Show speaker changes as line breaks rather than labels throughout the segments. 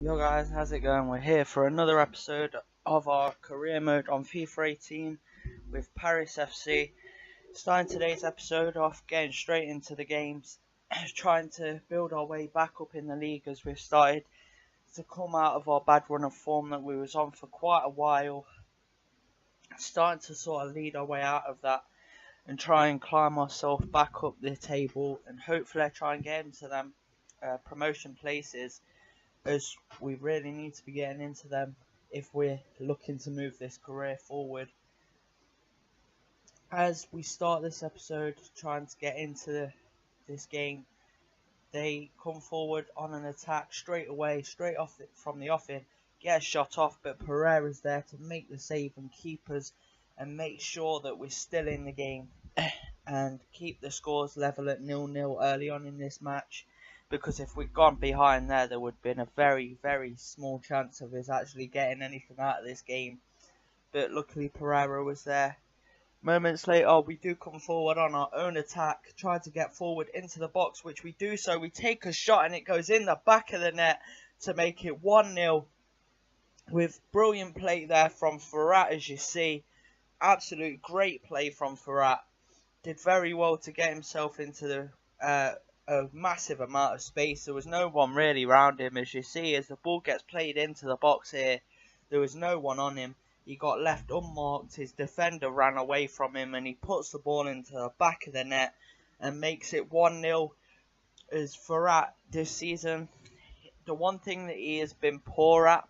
Yo guys, how's it going? We're here for another episode of our career mode on FIFA 18 with Paris FC. Starting today's episode off, getting straight into the games, trying to build our way back up in the league as we've started to come out of our bad run of form that we was on for quite a while. Starting to sort of lead our way out of that and try and climb ourselves back up the table and hopefully try and get into them promotion places, as we really need to be getting into them if we're looking to move this career forward. As we start this episode trying to get into this game, they come forward on an attack straight away, straight off from the offing, get a shot off, but Pereira's there to make the save and keep us and make sure that we're still in the game and keep the scores level at 0-0 early on in this match. Because if we'd gone behind there would have been a very, very small chance of us actually getting anything out of this game. But luckily Pereira was there. Moments later, we do come forward on our own attack, try to get forward into the box, which we do so. We take a shot and it goes in the back of the net to make it 1-0. With brilliant play there from Ferrat, as you see. Absolute great play from Ferrat. Did very well to get himself into the a massive amount of space. There was no one really around him, as you see. As the ball gets played into the box here, there was no one on him. He got left unmarked, his defender ran away from him, and he puts the ball into the back of the net and makes it 1-0. As Ferrat this season, the one thing that he has been poor at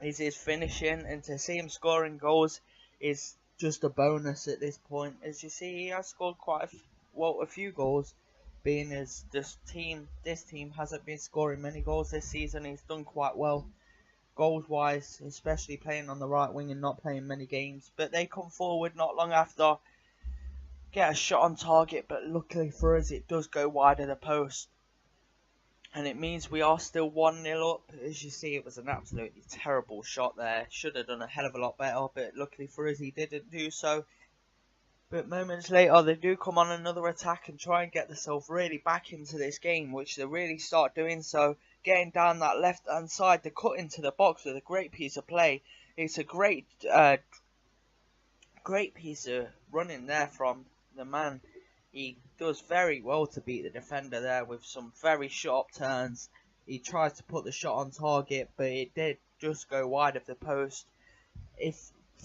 is his finishing, and to see him scoring goals is just a bonus at this point. As you see, he has scored quite a few goals, being as this team hasn't been scoring many goals this season. He's done quite well goals wise, especially playing on the right wing and not playing many games. But they come forward not long after, get a shot on target, but luckily for us it does go wide of the post, and it means we are still 1-0 up. As you see, it was an absolutely terrible shot there. Should have done a hell of a lot better, but luckily for us he didn't do so. But moments later, they do come on another attack and try and get themselves really back into this game, which they really start doing so. Getting down that left-hand side, they cut into the box with a great piece of play. It's a great piece of running there from the man. He does very well to beat the defender there with some very sharp turns. He tries to put the shot on target, but it did just go wide of the post.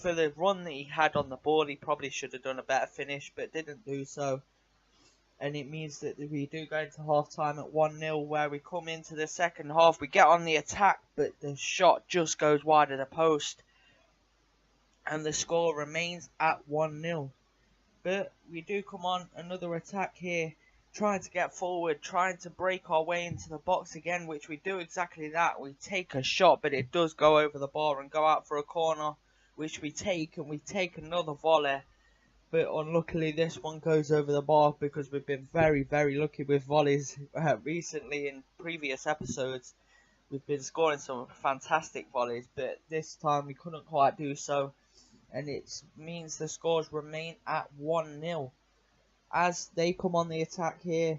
For the run that he had on the ball, he probably should have done a better finish, but didn't do so. And it means that we do go into half time at 1-0, where we come into the second half. We get on the attack, but the shot just goes wide of the post. And the score remains at 1-0. But we do come on another attack here, trying to get forward, trying to break our way into the box again, which we do exactly that. We take a shot, but it does go over the bar and go out for a corner, which we take, and we take another volley. But unluckily this one goes over the bar, because we've been very, very lucky with volleys recently. In previous episodes we've been scoring some fantastic volleys, but this time we couldn't quite do so, and it means the scores remain at 1-0. As they come on the attack here,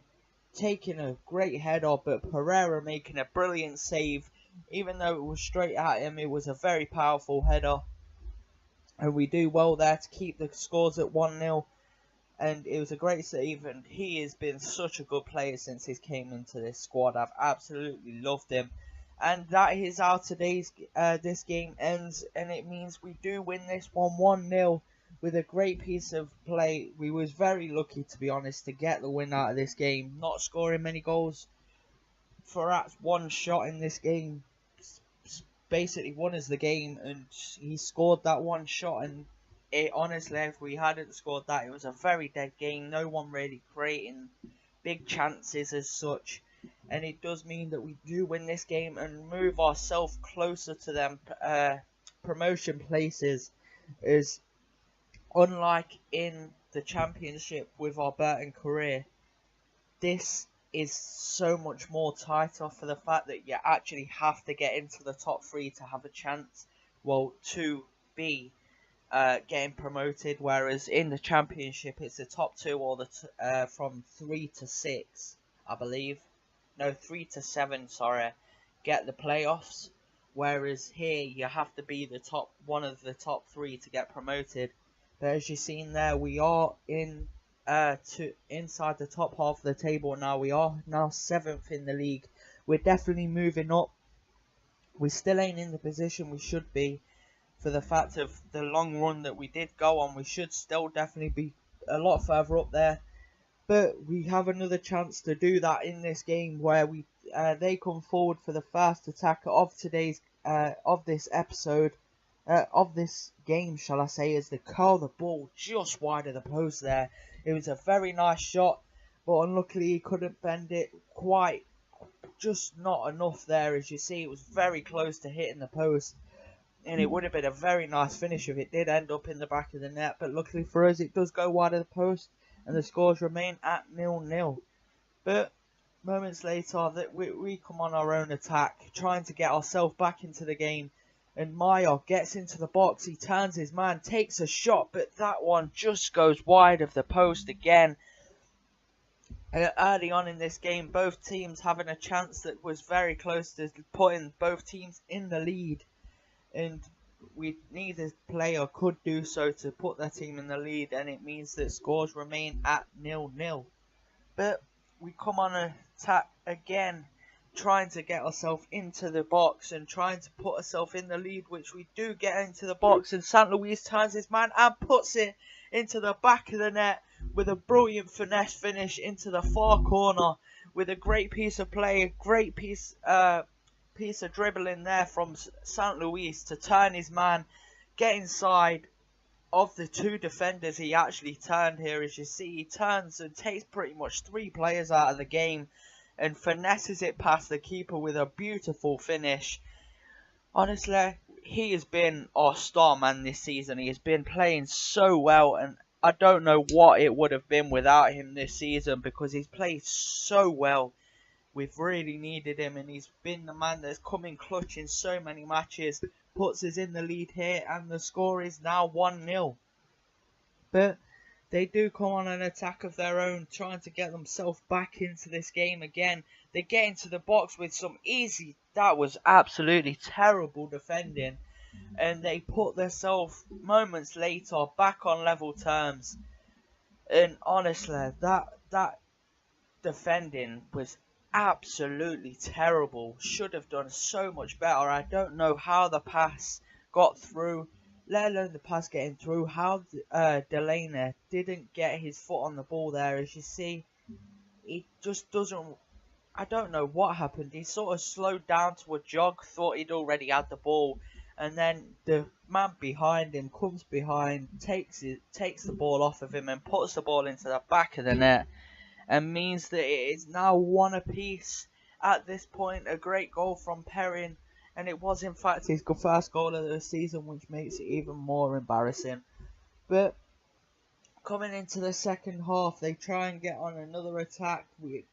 taking a great header, but Pereira making a brilliant save. Even though it was straight at him, it was a very powerful header. And we do well there to keep the scores at 1-0. And it was a great save, and he has been such a good player since he came into this squad. I've absolutely loved him. And that is how today's this game ends, and it means we do win this one 1-0 with a great piece of play. We was very lucky, to be honest, to get the win out of this game, not scoring many goals. Ferrat's one shot in this game basically won us the game, and he scored that one shot, and it honestly, if we hadn't scored that, it was a very dead game. No one really creating big chances as such, and it does mean that we do win this game and move ourselves closer to them promotion places. Is unlike in the championship with our Burton career, this is so much more tighter, for the fact that you actually have to get into the top 3 to have a chance, well, to be getting promoted, whereas in the championship it's the top 2 or the from 3 to 6, I believe. No, 3 to 7, sorry, get the playoffs, whereas here you have to be one of the top 3 to get promoted. But as you've seen there, we are inside the top half of the table now. We are now 7th in the league. We're definitely moving up. We still ain't in the position we should be for the fact of the long run that we did go on. We should still definitely be a lot further up there. But we have another chance to do that in this game where they come forward for the first attack of this episode. Of this game, shall I say, as they curl the ball just wide of the post there. It was a very nice shot, but unluckily he couldn't bend it quite, just not enough there. As you see, it was very close to hitting the post, and it would have been a very nice finish if it did end up in the back of the net, but luckily for us it does go wide of the post, and the scores remain at 0-0. But moments later, we come on our own attack, trying to get ourselves back into the game. And Meyer gets into the box, he turns his man, takes a shot, but that one just goes wide of the post again. Early on in this game, both teams having a chance that was very close to putting both teams in the lead. And neither player could do so to put their team in the lead, and it means that scores remain at 0-0. But we come on attack again, trying to get ourselves into the box and trying to put ourselves in the lead, which we do get into the box, and St. Louis turns his man and puts it into the back of the net with a brilliant finesse finish into the far corner with a great piece of play, a great piece of dribbling there from St. Louis to turn his man, get inside of the 2 defenders he actually turned here. As you see, he turns and takes pretty much 3 players out of the game and finesses it past the keeper with a beautiful finish. Honestly, he has been our star man this season. He has been playing so well, and I don't know what it would have been without him this season, because he's played so well. We've really needed him, and he's been the man that's come in clutch in so many matches, puts us in the lead here, and the score is now 1-0. But they do come on an attack of their own, trying to get themselves back into this game again. They get into the box with some that was absolutely terrible defending. And they put themselves moments later back on level terms. And honestly, that defending was absolutely terrible. Should have done so much better. I don't know how the pass got through, let alone the pass getting through, how Delaney didn't get his foot on the ball there. As you see, he just doesn't, I don't know what happened. He sort of slowed down to a jog, thought he'd already had the ball, and then the man behind him comes behind, takes the ball off of him and puts the ball into the back of the net, and means that it is now 1 apiece. At this point, a great goal from Perrin, and it was in fact his first goal of the season, which makes it even more embarrassing. But coming into the second half, they try and get on another attack,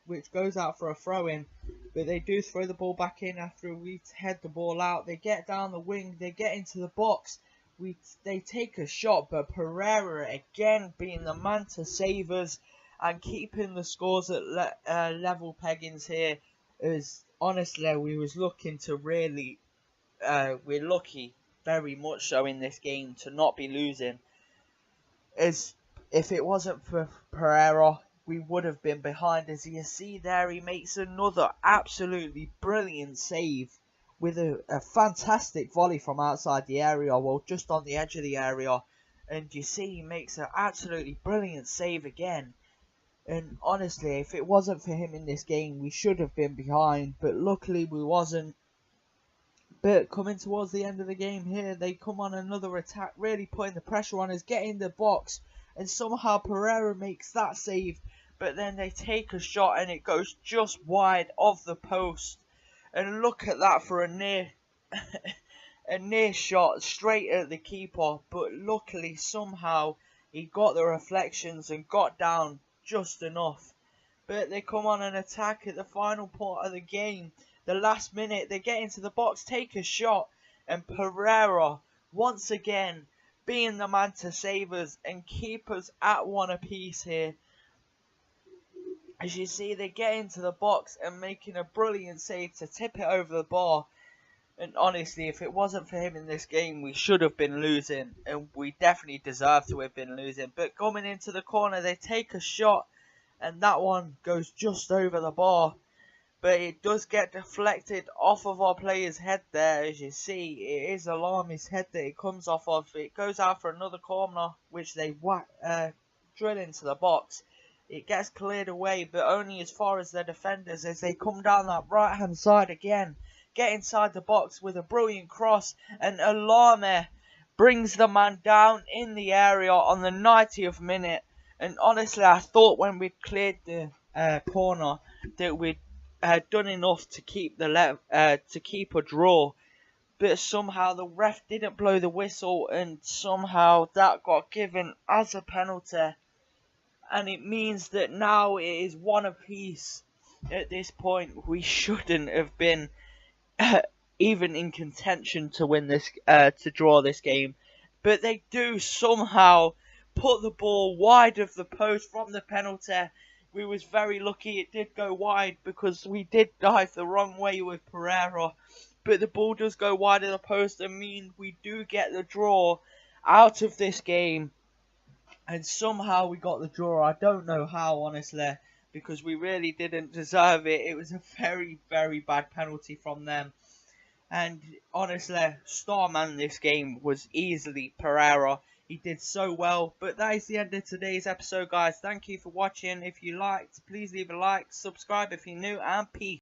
which goes out for a throw-in, but they do throw the ball back in after we head the ball out. They get down the wing, they get into the box, they take a shot, but Pereira again being the man to save us and keeping the scores at level peggings here. Is honestly, we was looking to really, we're lucky very much so in this game to not be losing. As if it wasn't for Pereira, we would have been behind. As you see there, he makes another absolutely brilliant save with a fantastic volley from outside the area, well, just on the edge of the area. And you see he makes an absolutely brilliant save again. And honestly, if it wasn't for him in this game, we should have been behind, but luckily we wasn't. But coming towards the end of the game here, they come on another attack, really putting the pressure on us, get in the box, and somehow Pereira makes that save, but then they take a shot and it goes just wide of the post. And look at that for a near a near shot straight at the keeper, but luckily somehow he got the reflections and got down just enough. But they come on an attack at the final part of the game, the last minute. They get into the box, take a shot, and Pereira once again being the man to save us and keep us at 1 apiece here. As you see, they get into the box and making a brilliant save to tip it over the bar. And honestly, if it wasn't for him in this game, we should have been losing. And we definitely deserve to have been losing. But coming into the corner, they take a shot. And that one goes just over the bar. But it does get deflected off of our player's head there. As you see, it is Alami's head that it comes off of. It goes out for another corner, which they drill into the box. It gets cleared away, but only as far as their defenders, as they come down that right hand side again. Get inside the box with a brilliant cross, and Alame brings the man down in the area on the 90th minute. And honestly, I thought when we cleared the corner that we'd done enough to keep a draw, but somehow the ref didn't blow the whistle, and somehow that got given as a penalty. And it means that now it is one apiece. At this point, we shouldn't have been even in contention to win this, to draw this game. But they do somehow put the ball wide of the post from the penalty. We was very lucky it did go wide, because we did dive the wrong way with Pereira. But the ball does go wide of the post and mean we do get the draw out of this game. And somehow we got the draw. I don't know how, honestly, because we really didn't deserve it. It was a very, very bad penalty from them. And honestly, star man this game was easily Pereira. He did so well. But that is the end of today's episode, guys. Thank you for watching. If you liked, please leave a like, subscribe if you're new, and peace.